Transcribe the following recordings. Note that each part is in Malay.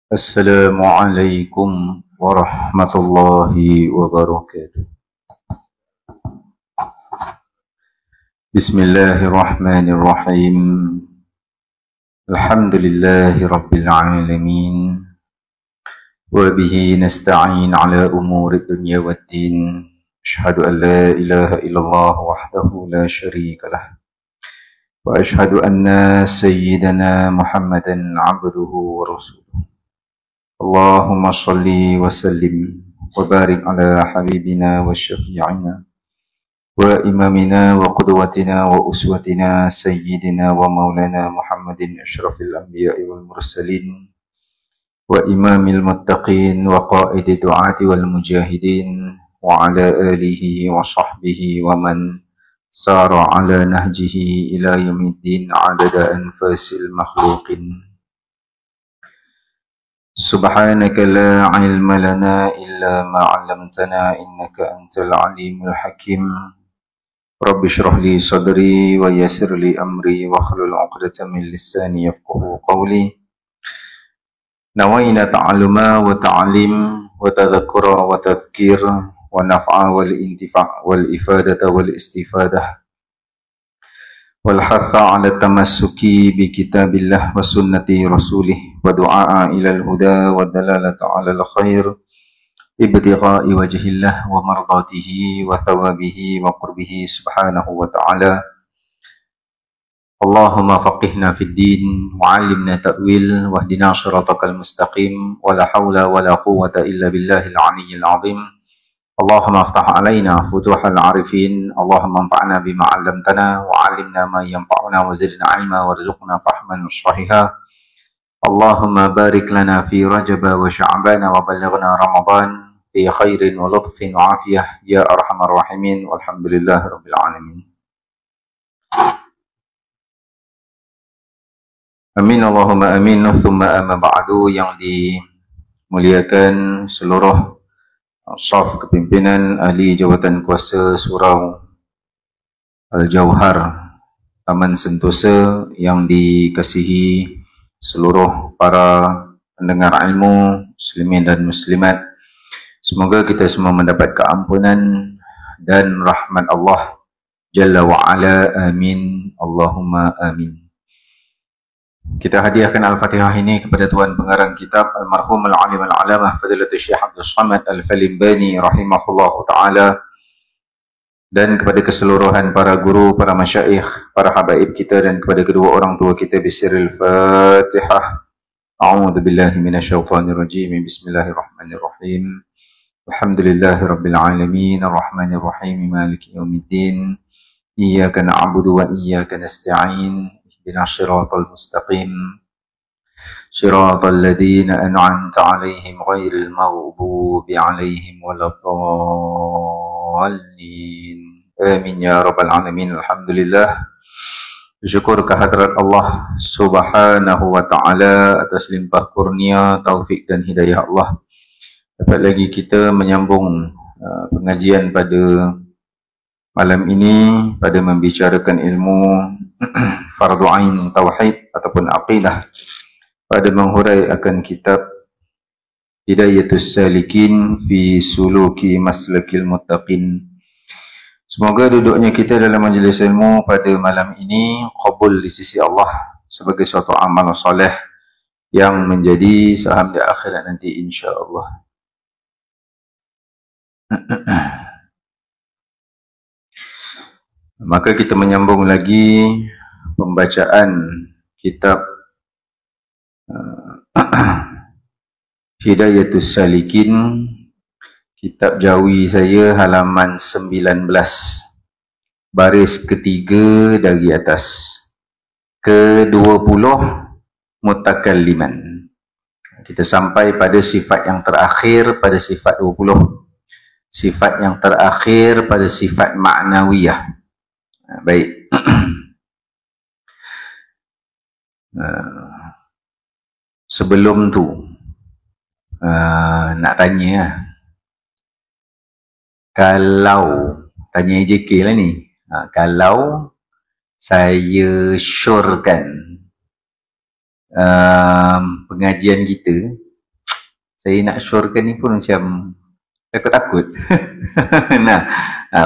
Assalamualaikum warahmatullahi wabarakatuh. Bismillahirrahmanirrahim. Alhamdulillahi rabbil alamin. Wa bihi nasta'in ala umuri dunya waddin. Ashhadu an la ilaha illallah wahdahu la syarika lah. Wa ashhadu anna sayyidana Muhammadan abduhu wa rasuluh. Allahumma salli wa sallim wa barik ala habibina wa syafi'ina wa imamina wa qudwatina wa uswatina sayyidina wa maulana Muhammadin asyrafil anbiya'i wal mursalin wa imamil muttaqin wa qaidi du'ati wal mujahidin wa ala alihi wa sahbihi wa man sara ala nahjihi ila yaumiddin adada anfasil makhluqin. Subhanaka la ilma lana illa ma 'allamtana innaka antal alimul hakim. Rabbi shrah li sadri wa yassir li amri wa hlul 'uqdatam min lisani yafqahu qawli. Nawaina ta'alluma wa ta'lim wa tadhakkura wa tadhkir wa naf'a wal intifa' wal ifadata wal istifadah wal hatha 'ala tamassuki bi kitabillah wa sunnati rasulih wa du'a ila al huda wa dalalata 'ala al khair ibtigha'i wajhillah wa mardatihi wa thawabihi wa qurbihi subhanahu wa ta'ala. Allahumma faqihna fid din wa 'allimna ta'wil wa hdina shiratakal mustaqim wa la hawla wa la quwwata illa billahil 'aliyyil 'azim. Allahumma aftah alaina futuhal 'arifin. Allahumma anfa'na bima 'allamtana wa 'allimna ma yanfa'una wa zidna 'ilma warzuqna fahman sahihah. Allahumma barik lana fi Rajab wa Sya'ban wa ballighna Ramadan fi khairin wa lutfin wa afiyah ya arhamar rahimin walhamdulillahi rabbil alamin. Amin Allahumma amin. Thumma amma ba'du. Yang dimuliakan seluruh saf kepimpinan ahli jawatan kuasa Surau Al-Jauhar Taman Sentosa, yang dikasihi seluruh para pendengar ilmu muslimin dan muslimat. Semoga kita semua mendapat keampunan dan rahmat Allah Jalla wa'ala. Amin Allahumma amin. Kita hadiahkan Al-Fatihah ini kepada Tuan Pengarang Kitab Almarhum Al-Alim Al-Alamah Fadilatul Syekh Abdul Samad Al-Falimbani rahimahullahu ta'ala, dan kepada keseluruhan para guru, para masyaikh, para habaib kita, dan kepada kedua orang tua kita. Bisiril Fatihah. A'udzu billahi minasyaitonir rajim. Bismillahirrahmanirrahim. Alhamdulillahi rabbil alamin arrahmanir rahim maliki yaumiddin. Iyyaka na'budu wa iyyaka nasta'in. Ihdinas siratal mustaqim. Siratal ladzina an'amta 'alaihim ghairil maghdubi 'alaihim waladdallin. Amin ya rabbal alamin. Alhamdulillah. Syukur kehadrat Allah Subhanahu wa ta'ala atas limpah kurnia, taufik dan hidayah Allah. Dapat lagi kita menyambung pengajian pada malam ini pada membicarakan ilmu fardu ain tauhid ataupun aqidah, pada menghurai akan kitab Hidayatus Salikin fi Suluki Maslakil Muttaqin. Semoga duduknya kita dalam majlis ilmu pada malam ini qabul di sisi Allah sebagai suatu amal soleh yang menjadi saham di akhirat nanti insya-Allah. Maka kita menyambung lagi pembacaan kitab Hidayatus Salikin, kitab Jawi saya, halaman 19, baris ketiga dari atas, ke-20 mutakalliman. Kita sampai pada sifat yang terakhir pada sifat 20. Sifat yang terakhir pada sifat ma'nawiyah. Baik. Sebelum tu nak tanya, kalau tanya JK lah ni, kalau saya syorkan pengajian kita Saya nak syorkan ni pun macam takut-takut. Nah,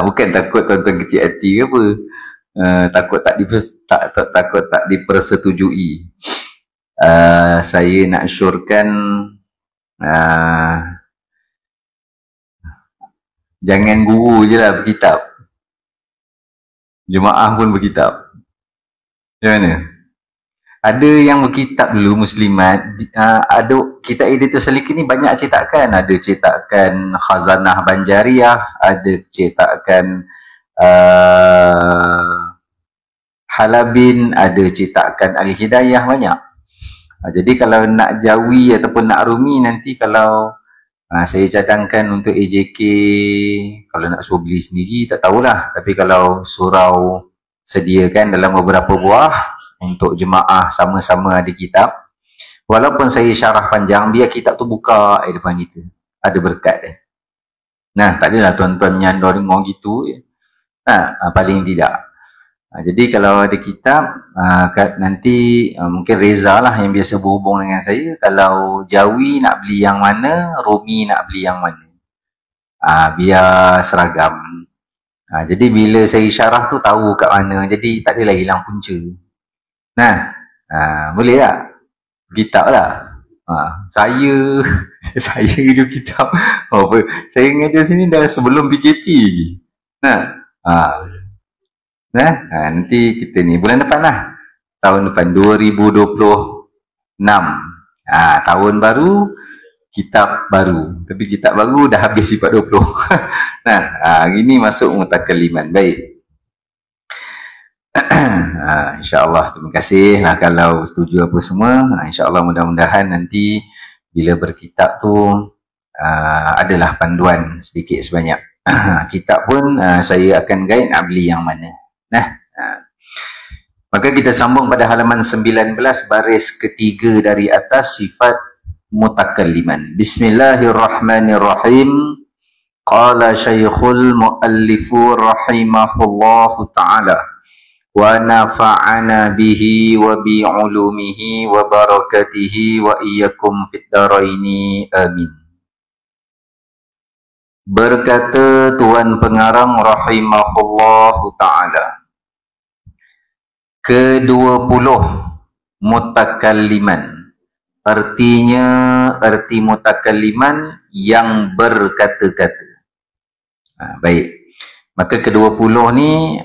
bukan takut tuan-tuan kecil hati ke apa. Takut tak dipersetujui. Saya nak syorkan jangan guru je lah berkitab. Jemaah pun berkitab. Macam mana? Ada yang berkitab dulu Muslimat. Ada kitab editor Salikin ni banyak cetakan. Ada cetakan Khazanah Banjariah, ada cetakan Halabin, ada cetakan Al-Hidayah, banyak. Jadi kalau nak Jawi ataupun nak Rumi, nanti kalau saya cadangkan untuk AJK, kalau nak suruh beli sendiri tak tahulah, tapi kalau surau sediakan dalam beberapa buah untuk jemaah sama-sama ada kitab, walaupun saya syarah panjang, biar kitab tu buka depan kita, ada berkat dia. Nah, tak adalah tuan-tuan menyandor ngomong gitu. Paling tidak. Jadi kalau ada kitab, nanti mungkin Reza lah yang biasa berhubung dengan saya. Kalau Jawi nak beli yang mana, Rumi nak beli yang mana, biar seragam. Jadi bila saya syarah tu tahu kat mana, jadi tak adalah hilang punca. Nah, boleh tak? Kitab lah. Saya hidup kitab. Saya ngajar sini dah sebelum PKP lagi. Nanti kita ni bulan depan lah. Tahun depan 2026. Tahun baru, kitab baru. Tapi kitab baru dah habis 420. Hari ni masuk mutakaliman. Baik. InsyaAllah, terima kasih lah kalau setuju apa semua. InsyaAllah mudah-mudahan nanti bila berkitab tu adalah panduan sedikit sebanyak. Kitab pun saya akan guide nak beli yang mana. Maka kita sambung pada halaman 19 baris ketiga dari atas, sifat mutakalliman. Bismillahirrahmanirrahim. Qala Syekhul Muallifu rahimahullahu ta'ala wa nafa'ana bihi wa bi'ulumihi wa barakatihi wa iyyakum fid daraini amin. Berkata Tuan Pengarang rahimahullahu ta'ala, ke-20 mutakalliman. Artinya, arti mutakalliman yang berkata-kata. Baik. Maka ke-20 ni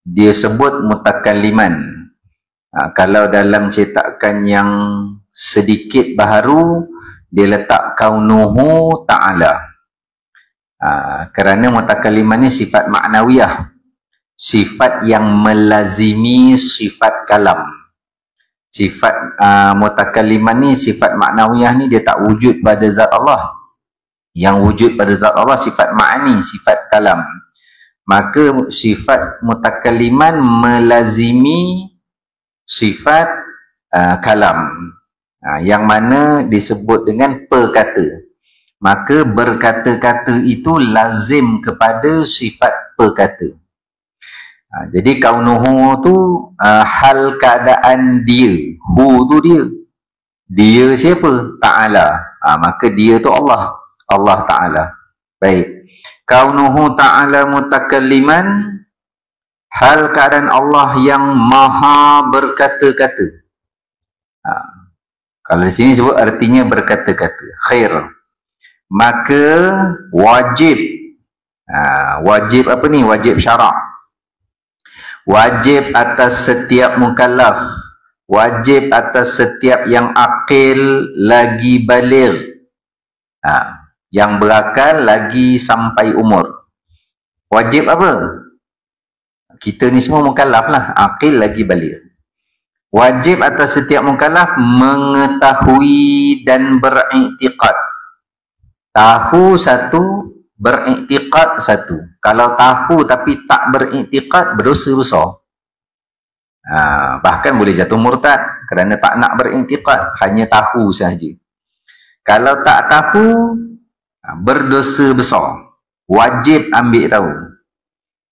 dia sebut mutakalliman. Kalau dalam cetakan yang sedikit baharu, dia letak kaunuhu ta'ala. Kerana mutakalliman ni sifat maknawiyah, sifat yang melazimi sifat kalam. Sifat mutakalliman ni, sifat maknawiyah ni dia tak wujud pada zat Allah. Yang wujud pada zat Allah sifat ma'ani, sifat kalam. Maka sifat mutakalliman melazimi sifat kalam, yang mana disebut dengan perkata. Maka berkata-kata itu lazim kepada sifat perkata. Jadi kaunuhu tu hal keadaan dia. Hu tu dia. Dia siapa? Ta'ala. Maka dia tu Allah. Allah Ta'ala. Baik. Kaunuhu ta'ala mutakalliman, hal keadaan Allah yang maha berkata-kata. Kalau di sini sebut artinya berkata-kata. Khair. Maka wajib. Wajib apa ni? Wajib syarak. Wajib atas setiap mukallaf. Wajib atas setiap yang akil lagi baligh. Yang berakal lagi sampai umur. Wajib apa? Kita ni semua mukallaf lah. Akil lagi baligh. Wajib atas setiap mukallaf mengetahui dan beriktikad. Tahu satu, beriktikad satu. Kalau tahu tapi tak beriktikad, berdosa besar. Bahkan boleh jatuh murtad kerana tak nak beriktikad, hanya tahu sahaja. Kalau tak tahu, berdosa besar. Wajib ambil tahu.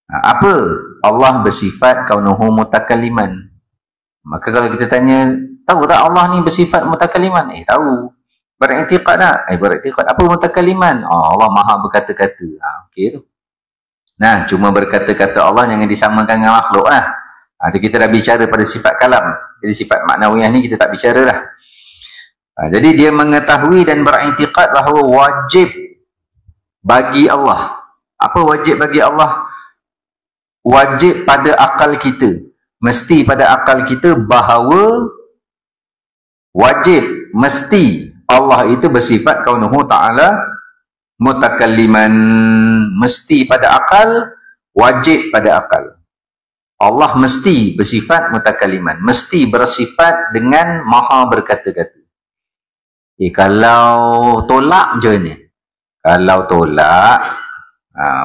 Apa? Allah bersifat kaunuhu mutakalliman. Maka kalau kita tanya, tahu tak Allah ni bersifat mutakalliman? Tahu. Beriktikad tak? Beriktikad. Apa mutakalliman? Allah maha berkata-kata. Okey tu. Nah, cuma berkata-kata Allah jangan disamakan dengan makhluk lah. Kita dah bicara pada sifat kalam. Jadi sifat maknawiyah ni kita tak bicara lah. Jadi dia mengetahui dan beriktikad bahawa wajib bagi Allah. Apa wajib bagi Allah? Wajib pada akal kita. Mesti pada akal kita bahawa wajib, mesti Allah itu bersifat kaunuhu ta'ala mutakalliman. Mesti pada akal, wajib pada akal. Allah mesti bersifat mutakalliman. Mesti bersifat dengan maha berkata-kata. Kalau tolak macam ni? Kalau tolak,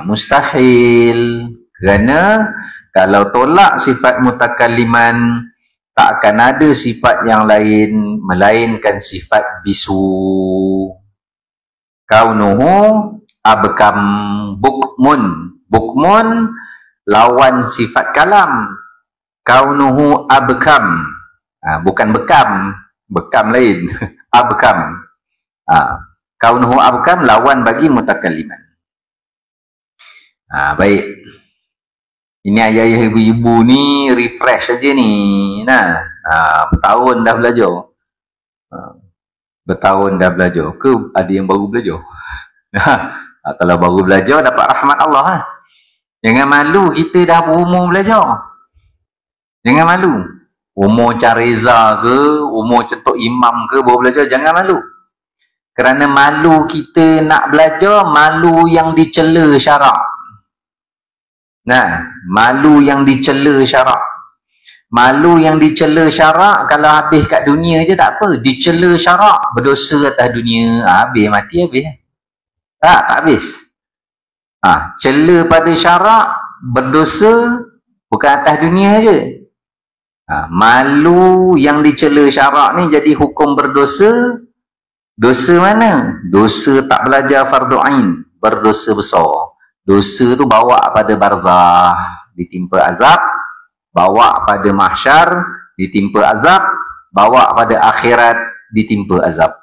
mustahil. Kerana kalau tolak sifat mutakalliman, tak akan ada sifat yang lain melainkan sifat bisu. Kaunuhu abkam bukmun. Bukmun lawan sifat kalam. Kaunuhu abkam. Bukan bekam. Bekam lain. Abkam. Kaunuhu abkam lawan bagi mutakalliman. Baik. Ini ayah-ayah ibu-ibu ni refresh saja ni. Nah, bertahun dah belajar. Bertahun dah belajar. Ke ada yang baru belajar? Kalau baru belajar dapat rahmat Allah lah. Jangan malu kita dah berumur belajar. Jangan malu. Umur Careza ke, umur Cetok Imam ke baru belajar, jangan malu. Kerana malu kita nak belajar, malu yang dicela syarak. Nah, malu yang dicela syarak. Malu yang dicela syarak, kalau habis kat dunia je tak apa. Dicela syarak, berdosa atas dunia. Habis, mati habis. Tak habis. Cela pada syarak, berdosa, bukan atas dunia je. Malu yang dicela syarak ni jadi hukum berdosa. Dosa mana? Dosa tak belajar fardu ain. Berdosa besar. Dosa tu bawa pada barzah, ditimpa azab. Bawa pada mahsyar, ditimpa azab. Bawa pada akhirat, ditimpa azab.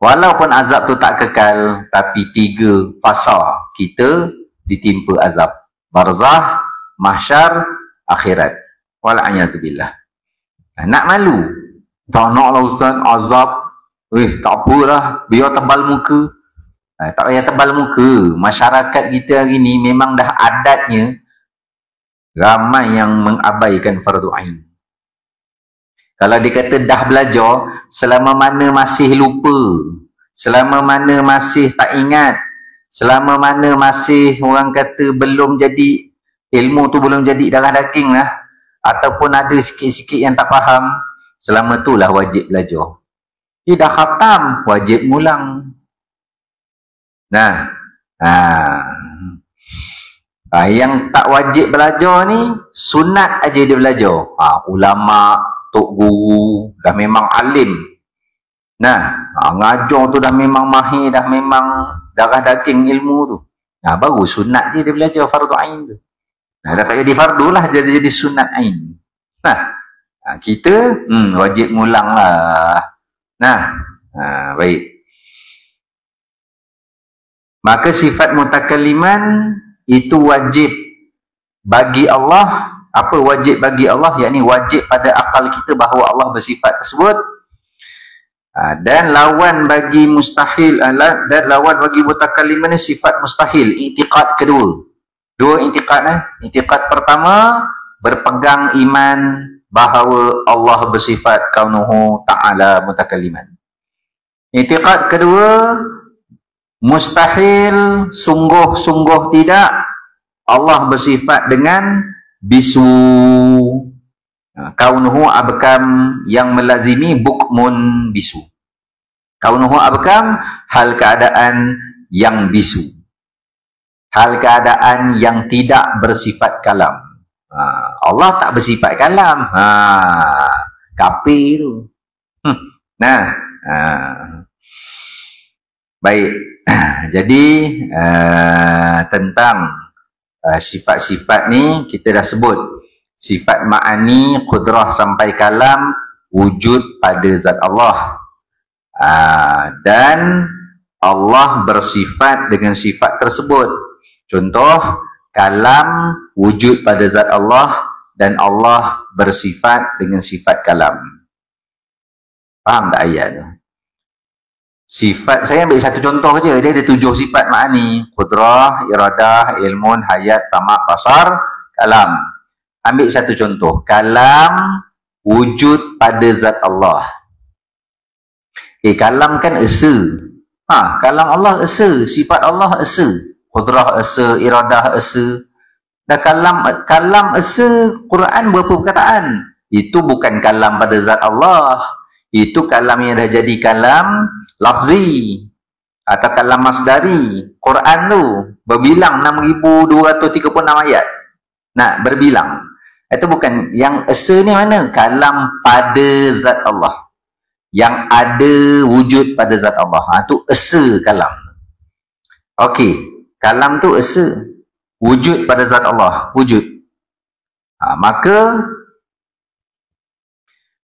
Walaupun azab tu tak kekal, tapi 3 fasa kita ditimpa azab. Barzah, mahsyar, akhirat. Wal'ayazubillah. Nak malu? Tak nak lah Ustaz, azab. Tak apalah, biar tebal muka. Tak payah tebal muka. Masyarakat kita hari ni memang dah adatnya ramai yang mengabaikan fardu ain. Kalau dia kata dah belajar, selama mana masih lupa, selama mana masih tak ingat, selama mana masih orang kata belum jadi, ilmu tu belum jadi darah daging lah, ataupun ada sikit-sikit yang tak faham, selama tu lah wajib belajar. Dia dah khatam, wajib ngulang. Nah, yang tak wajib belajar ni sunat aja dia belajar. Ulama, tok guru dah memang alim. Nah, ngajar tu dah memang mahir, dah memang darah daging ilmu tu. Baru sunat dia belajar fardu ain tu. Dah tak jadi fardu lah, jadi sunat ain. Kita wajib ngulang lah. Baik. Maka sifat mutakalliman itu wajib bagi Allah. Apa wajib bagi Allah? Yakni wajib pada akal kita bahawa Allah bersifat tersebut. Dan lawan bagi mustahil, dan lawan bagi mutakalliman sifat mustahil. I'tiqad kedua. 2 i'tiqad. I'tiqad pertama, berpegang iman bahawa Allah bersifat kaunuhu ta'ala mutakalliman. I'tiqad kedua, mustahil, sungguh-sungguh tidak Allah bersifat dengan bisu. Kaunuhu abkam yang melazimi bukmun bisu. Kaunuhu abkam, hal keadaan yang bisu. Hal keadaan yang tidak bersifat kalam. Allah tak bersifat kalam. Kafir tu. Baik. Jadi tentang sifat-sifat ni kita dah sebut. Sifat ma'ani, qudrah sampai kalam, wujud pada zat Allah. Dan Allah bersifat dengan sifat tersebut. Contoh, kalam wujud pada zat Allah dan Allah bersifat dengan sifat kalam. Faham tak ayat tu? Sifat, saya ambil satu contoh je. Dia ada 7 sifat ma'ani. Qudrah, iradah, ilmun, hayat, sama', basar, kalam. Ambil satu contoh. Kalam wujud pada zat Allah. Kalam kan esa. Kalam Allah esa. Sifat Allah esa. Qudrah esa, iradah esa. Dan kalam esa, Quran berapa perkataan? Itu bukan kalam pada zat Allah. Itu kalam yang dah jadi kalam lafzi atau kalam masdari. Quran tu berbilang 6,236 ayat. Nak berbilang. Itu bukan. Yang esa ni mana? Kalam pada zat Allah. Yang ada wujud pada zat Allah. Tu esa kalam. Okey. Kalam tu esa. Wujud pada zat Allah. Wujud. Maka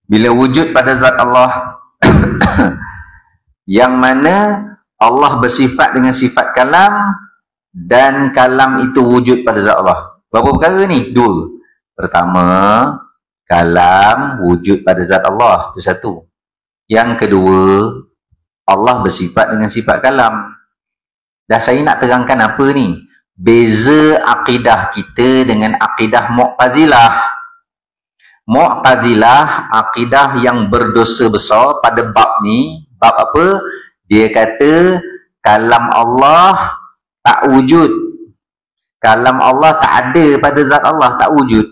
bila wujud pada zat Allah yang mana Allah bersifat dengan sifat kalam dan kalam itu wujud pada zat Allah. Berapa perkara ni? 2. Pertama, kalam wujud pada zat Allah. Itu satu. Yang kedua, Allah bersifat dengan sifat kalam. Dah saya nak terangkan apa ni? Beza akidah kita dengan akidah Mu'tazilah. Mu'tazilah, akidah yang berdosa besar pada bab ni. Bab apa? Dia kata kalam Allah tak wujud. Kalam Allah tak ada pada zat Allah, tak wujud.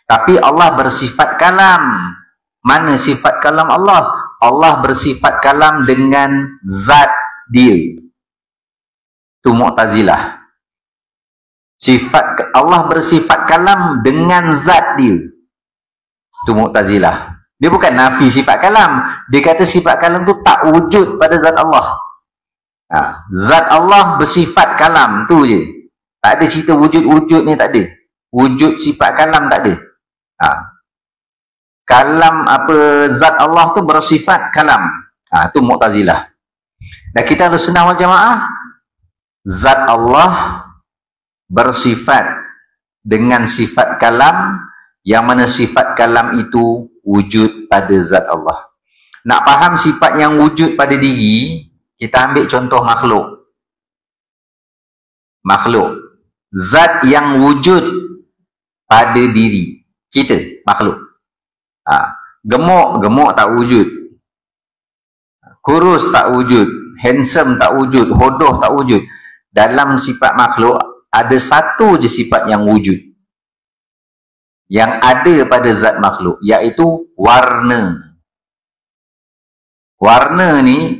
Tapi Allah bersifat kalam. Mana sifat kalam Allah? Allah bersifat kalam dengan zat dia. Itu Mu'tazilah. Sifat Allah bersifat kalam dengan zat dia. Itu Mu'tazilah. Dia bukan nafi sifat kalam. Dia kata sifat kalam tu tak wujud pada zat Allah. Zat Allah bersifat kalam tu je. Tak ada cerita wujud-wujud ni, tak ada. Wujud sifat kalam tak ada. Kalam apa, zat Allah tu bersifat kalam. Tu Mu'tazilah. Dan kita harus senang wal jamaah. Zat Allah bersifat dengan sifat kalam, yang mana sifat kalam itu wujud pada zat Allah. Nak faham sifat yang wujud pada diri, kita ambil contoh makhluk. Makhluk. Zat yang wujud pada diri kita, makhluk. Gemuk tak wujud. Kurus tak wujud. Handsome tak wujud. Hodoh tak wujud. Dalam sifat makhluk, ada satu je sifat yang wujud. Yang ada pada zat makhluk, iaitu warna. Warna ni,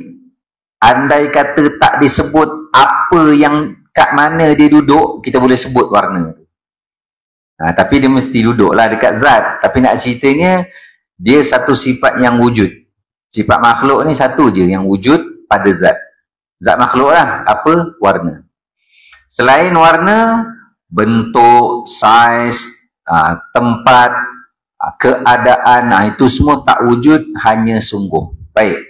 andai kata tak disebut apa yang kat mana dia duduk, kita boleh sebut warna. Tapi dia mesti duduklah dekat zat. Tapi nak ceritanya, dia satu sifat yang wujud. Sifat makhluk ni satu je yang wujud pada zat. Zat makhluk lah. Apa? Warna. Selain warna, bentuk, saiz, tempat, keadaan, itu semua tak wujud, hanya sungguh. Baik.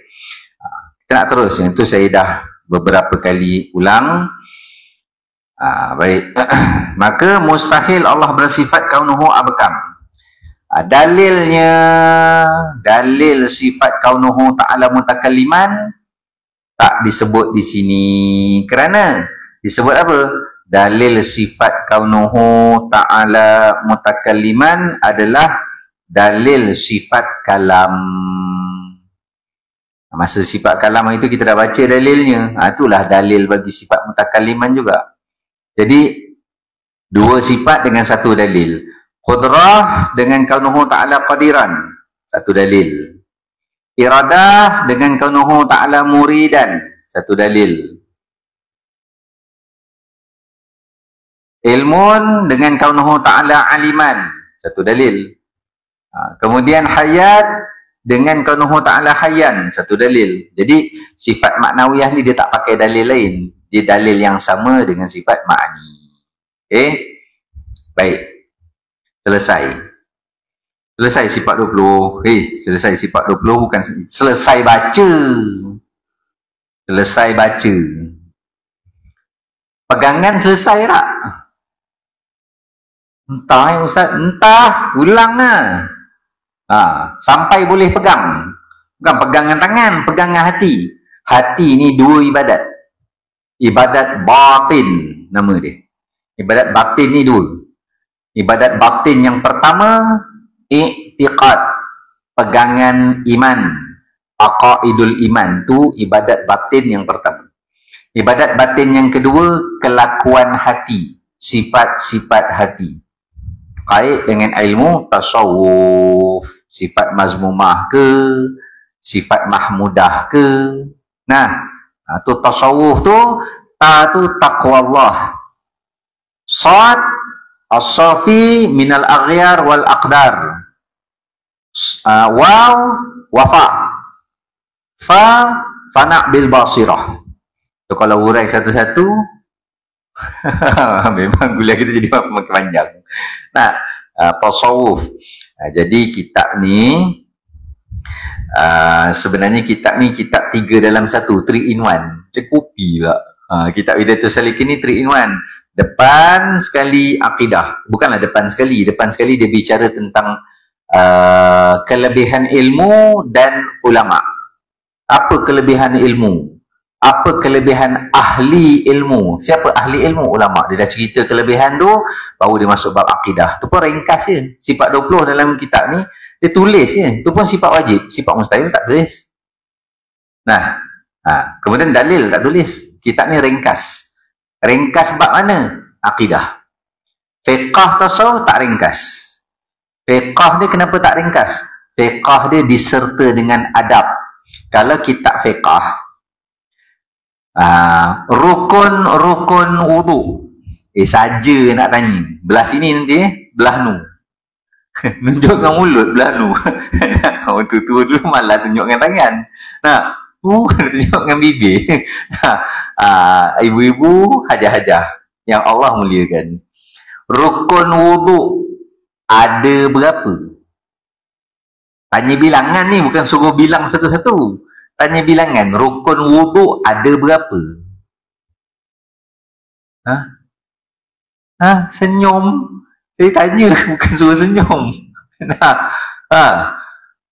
Kita nak terus. Yang itu saya dah beberapa kali ulang. Baik. Maka mustahil Allah bersifat kaunuhu abkam. Dalilnya, dalil sifat kaunuhu ta'ala mutakalliman tak disebut di sini. Kerana disebut apa? Dalil sifat kaunuhu ta'ala mutakalliman adalah dalil sifat kalam. Masa sifat kalam itu kita dah baca dalilnya. Itulah dalil bagi sifat mutakalliman juga. Jadi, dua sifat dengan satu dalil. Qudrah dengan kaunuhu ta'ala qadiran. Satu dalil. Iradah dengan kaunuhu ta'ala muridan. Satu dalil. Ilmun dengan kaunuhu ta'ala aliman. Satu dalil. Kemudian hayat dengan kaunuhu ta'ala hayyan. Satu dalil. Jadi, sifat maknawiyah ni dia tak pakai dalil lain. Dia dalil yang sama dengan sifat ma'ani. Okay? Baik. Selesai. Selesai sifat 20. Selesai sifat 20 bukan selesai baca. Selesai baca. Pegangan selesai tak? Entah ya Ustaz, entah, ulang lah. Sampai boleh pegang. Bukan pegangan tangan, pegangan hati. Hati ni dua ibadat. Ibadat batin nama dia. Ibadat batin ni dua. Ibadat batin yang pertama, i'tiqad, pegangan iman. Aqaidul iman tu ibadat batin yang pertama. Ibadat batin yang kedua, kelakuan hati, sifat-sifat hati. Kait dengan ilmu tasawuf, sifat mazmumah ke, sifat mahmudah ke. Tu tasawuf tu, tu taqwa Allah. Sad, as-safi minal aghyar wal aqdar. Waw, wafa. Fana' bil basirah. So, kalau urai satu-satu, memang kuliah kita jadi makin panjang. Tasawuf. Jadi kitab ni, sebenarnya kitab ni kitab 3 dalam 1, 3 in 1. Macam kopi lah. Kitab Hidayatus Salikin ni 3 in 1. Depan sekali akidah. Bukanlah depan sekali dia bicara tentang kelebihan ilmu dan ulama. Apa kelebihan ilmu? Apa kelebihan ahli ilmu? Siapa ahli ilmu? Ulama. Dia dah cerita kelebihan tu, baru dia masuk bab akidah. Tu pun ringkas je. Sifat 20 dalam kitab ni, dia tulis je. Tu pun sifat wajib. Sifat mustahil tak tulis. Kemudian dalil tak tulis. Kitab ni ringkas. Ringkas bab mana? Akidah. Fiqah tasawuf tak ringkas. Fiqah dia kenapa tak ringkas? Fiqah dia diserta dengan adab. Kalau kitab fiqah, rukun wudu. Saja nak tanya. Belah sini nanti belah nu. Tunjukkan mulut belah nu. Tu dulu malah tunjukkan tangan. Tunjukkan bibir. Ibu-ibu hajah-hajah yang Allah muliakan. Rukun wudu ada berapa? Tanya bilangan ni, bukan suruh bilang satu-satu. Tanya bilangan, rukun wudu ada berapa? Senyum. Saya tanya, bukan suruh senyum.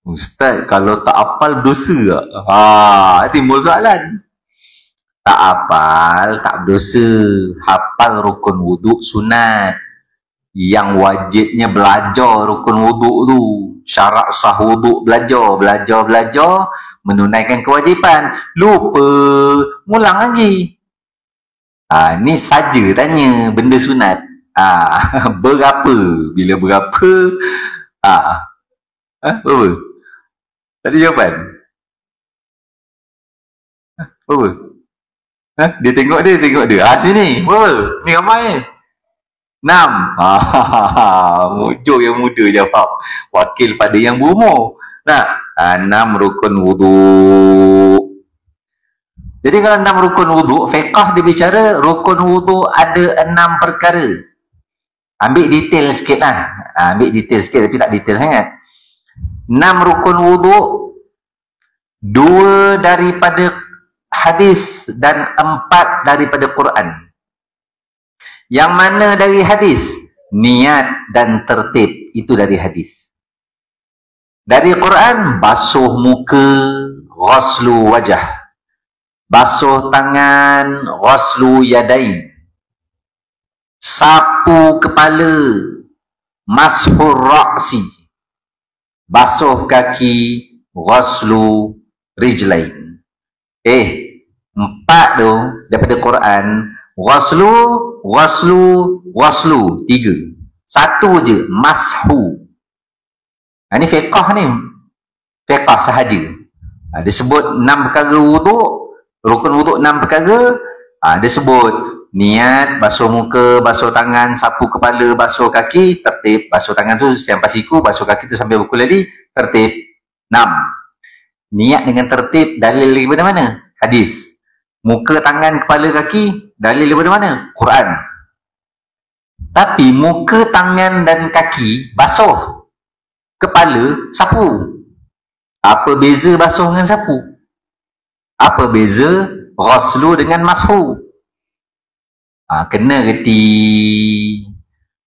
Ustaz, kalau tak hafal berdosa tak? Timbul soalan. Tak hafal, tak berdosa. Hafal rukun wudu sunat. Yang wajibnya belajar rukun wudu tu. Syarat sah wudu belajar. Menunaikan kewajipan. Lupa, ngulang lagi. Ni saja tanya benda sunat. Berapa? Bila berapa? Berapa? Tadi jawapan? Berapa? Dia tengok dia. Sini. Berapa? Ni ramai. 6. Mujuk yang muda jawab. Wakil pada yang berumur. 6 rukun wudu. Jadi kalau 6 rukun wudu, fiqah dia bicara rukun wudu ada 6 perkara. Ambil detail sikit lah. Ambil detail sikit tapi tak detail sangat. 6 rukun wudu, 2 daripada hadis dan 4 daripada Quran. Yang mana dari hadis? Niat dan tertib. Itu dari hadis. Dari Quran, basuh muka, ghaslu wajah. Basuh tangan, ghaslu yadain. Sapu kepala, mashur ra'si. Basuh kaki, ghaslu rijlain. 4 tu daripada Quran. Ghaslu, 3. 1 je, mashu. Ini fiqah ni. Fiqah sahaja. Dia sebut 6 perkara wuduk. Rukun wuduk 6 perkara. Dia sebut niat, basuh muka, basuh tangan, sapu kepala, basuh kaki, tertib. Basuh tangan tu sampai siku, basuh kaki tu sampai buku lali, tertib. 6. Niat dengan tertib, dalil daripada mana? Hadis. Muka, tangan, kepala, kaki, dalil daripada mana? Quran. Tapi muka, tangan dan kaki basuh. Kepala sapu. Apa beza basuh dengan sapu? Apa beza Ghaslu dengan mashu. Kena reti.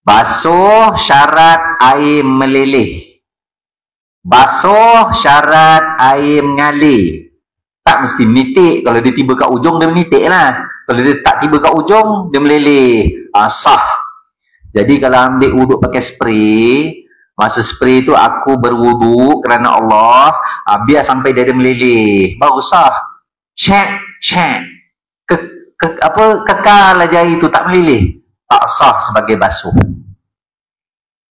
Basuh syarat air meleleh. Basuh syarat air mengalir. Tak mesti menitik. Kalau dia tiba kat ujung, dia menitik lah. Kalau dia tak tiba kat ujung, dia meleleh. Sah. Jadi kalau ambil wuduk pakai spray, masa spray tu aku berwuduk kerana Allah, biar sampai dia meleleh. Baru sah. Check. Kekal aja itu tak meleleh. Tak sah sebagai basuh.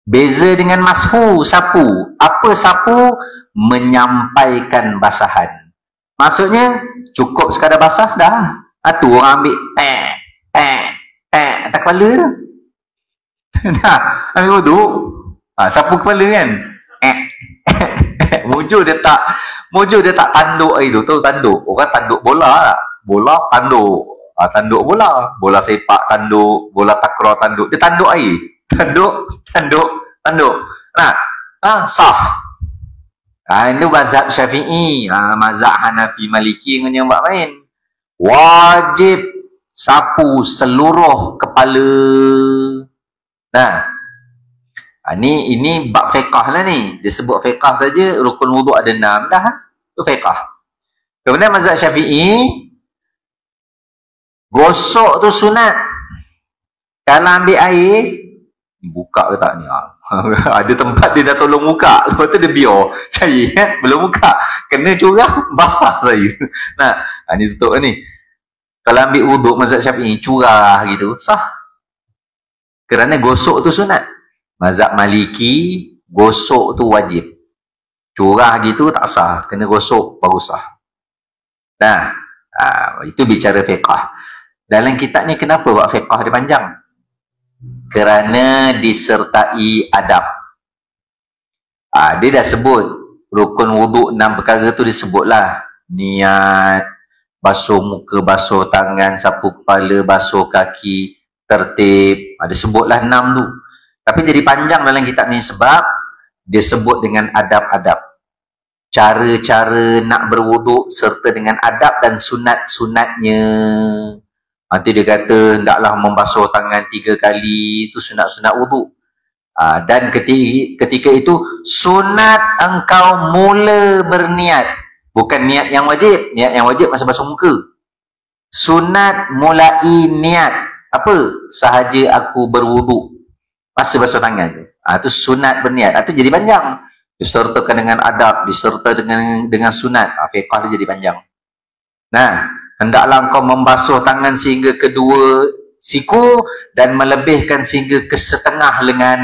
Beza dengan mashu, sapu. Apa sapu? Menyampaikan basahan. Maksudnya, cukup sekadar basah dah. Tu orang ambil atas kepala tu. Dah, ambil wuduk. Sapu kepala kan? Mujur dia tak tanduk air tu. Tahu tanduk? Orang tanduk bola tak? Bola tanduk. Tanduk bola. Bola sepak tanduk. Bola takraw tanduk. Dia tanduk air. Tanduk. Sah. Itu mazhab Syafi'i. Mazhab Hanafi, Maliki yang buat main. Wajib sapu seluruh kepala. Ini bab fiqah lah ni. Dia sebut fiqah saja, rukun wuduk ada 6 dah. Itu fiqah. Kemudian mazhab Syafi'i, gosok tu sunat. Kalau ambil air, buka ke tak ni? Ada tempat dia dah tolong buka. Lepas tu dia biar. Saya belum buka. Kena curah, basah saya. Ni tutup ni. Kalau ambil wuduk mazhab Syafi'i, curah gitu, sah. Kerana gosok tu sunat. Mazhab Maliki, gosok tu wajib. Curah gitu tak sah. Kena gosok, baru sah. Itu bicara fiqah. Dalam kitab ni kenapa buat fiqah dia panjang? Kerana disertai adab. Dia dah sebut rukun wuduk 6 perkara tu disebutlah. Niat, basuh muka, basuh tangan, sapu kepala, basuh kaki, tertib. Dia sebutlah 6 tu. Tapi jadi panjang dalam kitab ni sebab dia sebut dengan adab-adab. Cara-cara nak berwuduk serta dengan adab dan sunat-sunatnya. Nanti dia kata, hendaklah membasuh tangan 3 kali. Itu sunat-sunat wuduk. Dan ketika itu, sunat engkau mula berniat. Bukan niat yang wajib. Niat yang wajib masa basuh muka. Sunat mulai niat. Apa? Sahaja aku berwuduk. Masa basuh tangan tu. Itu sunat berniat. Itu jadi panjang. Disertakan dengan adab. Disertakan dengan sunat. Fiqah dia jadi panjang. Hendaklah engkau membasuh tangan sehingga kedua siku dan melebihkan sehingga ke setengah lengan.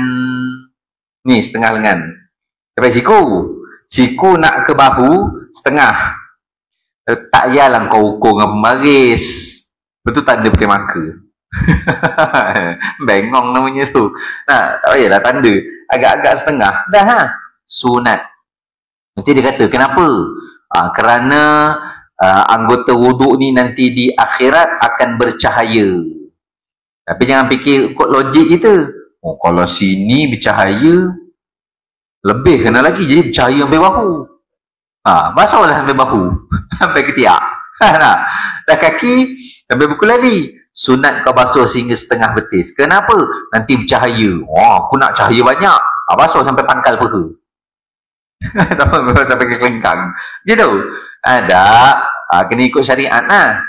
Ni setengah lengan. Sampai siku. Siku nak ke bahu, setengah. Tak payahlah kau ukur dengan pembaris. Betul tanda pakai maka. Bengong namanya tu. Tak payahlah tanda. Agak-agak setengah. Dah sunat. Nanti dia kata, kenapa? Kerana anggota wuduk ni nanti di akhirat akan bercahaya. Tapi jangan fikir kod logik kita. Kalau sini bercahaya, lebih kena lagi jadi bercahaya sampai bahu. Basuhlah sampai bahu. Sampai ketiak. Dah kaki, sampai buku lari. Sunat kau basuh sehingga setengah betis. Kenapa? Nanti bercahaya. Aku nak cahaya banyak. Basuh sampai pangkal peha. Sampai ke kelengkang. Gitu. Ada. Kena ikut syariat lah.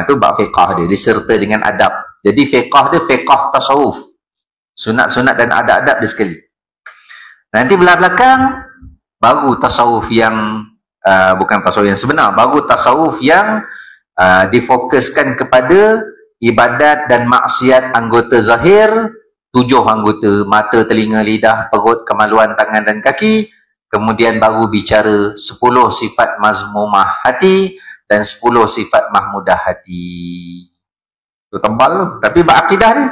Itu bab fiqah dia. Diserta dengan adab. Jadi fiqah dia fiqah tasawuf. Sunat-sunat dan adab-adab dia sekali. Nanti belah belakang, baru tasawuf yang, bukan tasawuf yang sebenar, baru tasawuf yang difokuskan kepada ibadat dan maksiat anggota zahir, 7 anggota, mata, telinga, lidah, perut, kemaluan, tangan dan kaki. Kemudian baru bicara 10 sifat mazmumah hati dan 10 sifat mahmudah hati. Itu tebal tu. Tapi bab akidah ni,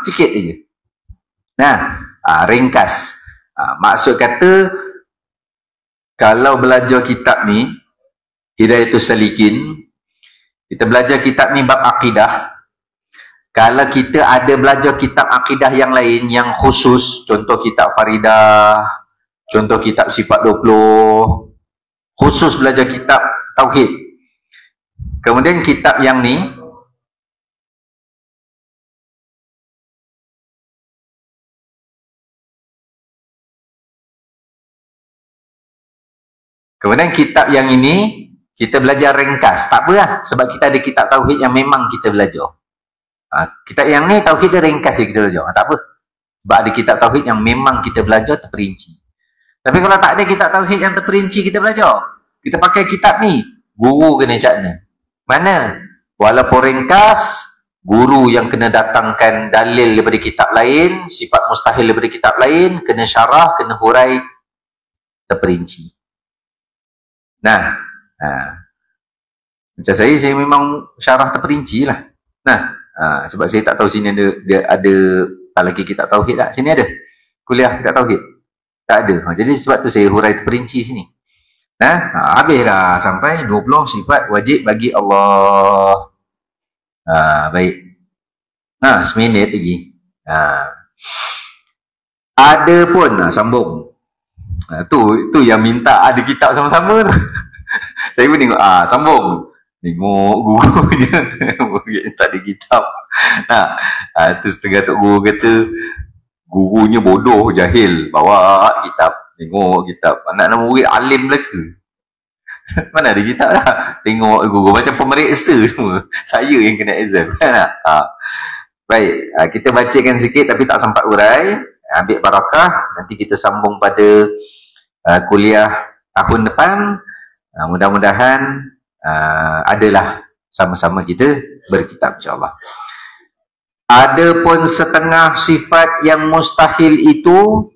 sikit je. Ringkas. Maksud kata, kalau belajar kitab ni, Hidayatus Salikin, kita belajar kitab ni bab akidah. Kalau kita ada belajar kitab akidah yang lain, yang khusus, contoh kitab Faridah, contoh kitab Sifat 20, khusus belajar kitab Tauhid. Kemudian kitab yang ni, ini kita belajar ringkas. Tak apalah, sebab kita ada kitab tauhid yang memang kita belajar. Kitab yang ni tauhid dia ringkas je kita belajar. Tak apa. Sebab ada kitab tauhid yang memang kita belajar terperinci. Tapi kalau tak ada kitab tauhid yang terperinci kita belajar, kita pakai kitab ni, guru kena cakna. Mana? Walaupun ringkas, guru yang kena datangkan dalil daripada kitab lain, sifat mustahil daripada kitab lain, kena syarah, kena hurai terperinci. Nah, macam saya memang syarah terperinci lah. Nah, sebab saya tak tahu sini ada tak lagi kitab tauhid tak? Sini ada kuliah kitab tauhid? Tak ada. Jadi sebab tu saya hurai terperinci sini. Nah, habis dah sampai 20 sifat wajib bagi Allah. Baik. Seminit lagi. Ada pun sambung. Tu yang minta ada kitab sama-sama tu. Saya pun tengok, sambung. Tengok guru je. Tak ada kitab. Tu setengah tok guru kata, gurunya bodoh, jahil. Bawa kitab. Tengok kitab. Anak-anak murid alim belaka. Mana ada kitab dah. Tengok guru. Macam pemeriksa semua. Saya yang kena exam. Baik. Kita bacakan sikit tapi tak sempat urai. Ambil barakah. Nanti kita sambung pada kuliah tahun depan. Mudah-mudahan adalah sama-sama kita berkitab insyaAllah. Adapun setengah sifat yang mustahil itu,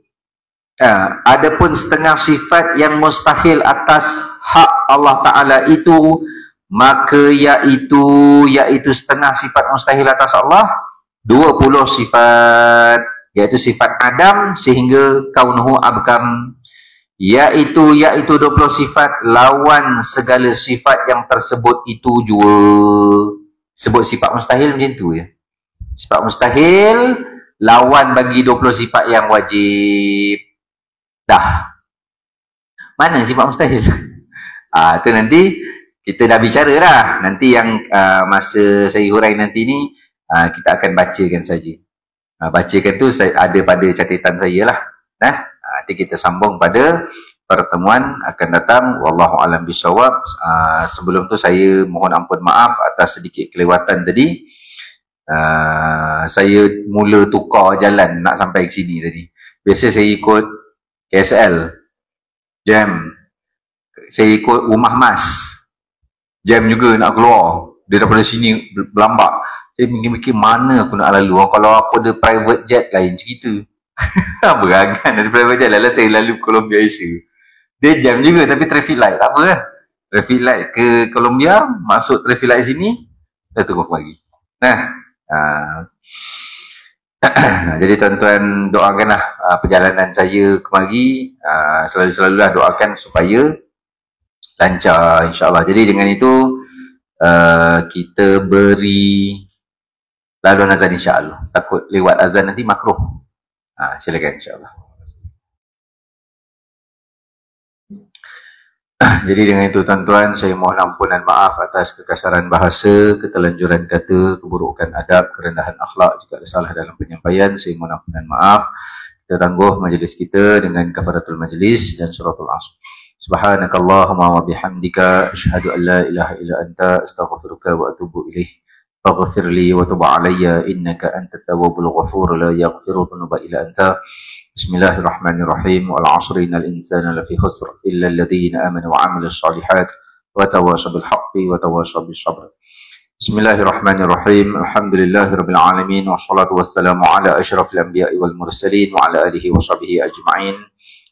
adapun setengah sifat yang mustahil atas hak Allah Ta'ala itu, maka iaitu setengah sifat mustahil atas Allah 20 sifat, iaitu sifat Adam sehingga kaunuhu abkam, yaitu 20 sifat lawan segala sifat yang tersebut itu jua. Sebut sifat mustahil macam tu ya. Sifat mustahil lawan bagi 20 sifat yang wajib. Dah. Mana sifat mustahil? Tu nanti kita dah bicara dah. Nanti yang masa saya hurai nanti ni kita akan bacakan saja. Bacakan tu ada pada catatan saya lah. Nanti kita sambung pada pertemuan akan datang. Wallahu alam bisawab. Sebelum tu saya mohon ampun maaf atas sedikit kelewatan tadi. Saya mula tukar jalan nak sampai ke sini tadi. Biasa saya ikut KSL jam, saya ikut Rumah Mas jam juga nak keluar. Dia daripada sini berlambak. Saya mikir-mikir mana aku nak lalu. Kalau aku ada private jet lain cerita. Berangan dari private jet lah saya lalu Columbia Asia. Dia jam juga tapi traffic light. Tak apa lah. Traffic light ke Columbia, masuk traffic light sini, dah tunggu lagi. Jadi tuan-tuan doakanlah perjalanan saya kemari. Selalu-selalulah doakan supaya lancar insyaAllah. Jadi dengan itu kita beri laluan azan insyaAllah. Takut lewat azan nanti makruh. Silakan insyaAllah. Jadi dengan itu tuan-tuan, saya mohon ampunan maaf atas kekasaran bahasa, ketelanjuran kata, keburukan adab, kerendahan akhlak. Jika ada salah dalam penyampaian, saya mohon ampunan maaf. Kita tangguh majlis kita dengan kafaratul majlis dan suratul asr. Subhanakallahumma wa bihamdika asyhadu an la ilaha illa anta astaghfiruka wa atubu ilaih. Faghfir li wa tub alayya innaka antat tawwabul ghafur la yaghfiru dhunuba illa anta. Bismillahirrahmanirrahim. Wal 'asri innal insana lafi khusr illa alladhina amanu wa 'amilus shalihat wa tawassaw bil haqqi wa tawassaw bis sabr. Bismillahirrahmanirrahim. Alhamdulillahirabbil alamin wassalatu wassalamu ala asyrafil anbiya'i wal mursalin wa ala alihi wa sahbihi ajma'in.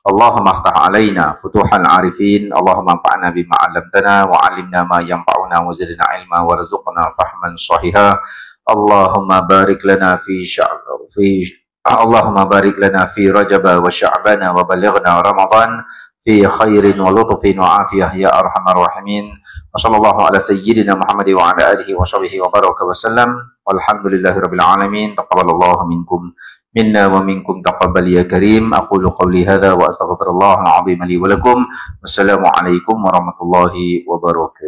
Allahumma aftah alaina futuhal arifin. Allahumma anfa'na bima 'allamtana wa 'allimna ma yanfa'una wa zidna ilma warzuqna fahman shahiha. Allahumma barik lana Allahumma barik lana fi Rajab wa Sya'ban wa balighna Ramadan fi khairin wa lutfin wa afiyah ya arhamar rahimin. Wa sallallahu ala sayyidina Muhammad wa ala alihi wa sahbihi wa baraka wa sallam. Walhamdulillahirabbil alamin. Taqabbalallahu minkum minna wa minkum taqabbal ya karim. Aqulu qawli hadha wa astaghfirullahal azim li wa lakum. Wassalamu alaikum warahmatullahi wabarakatuh.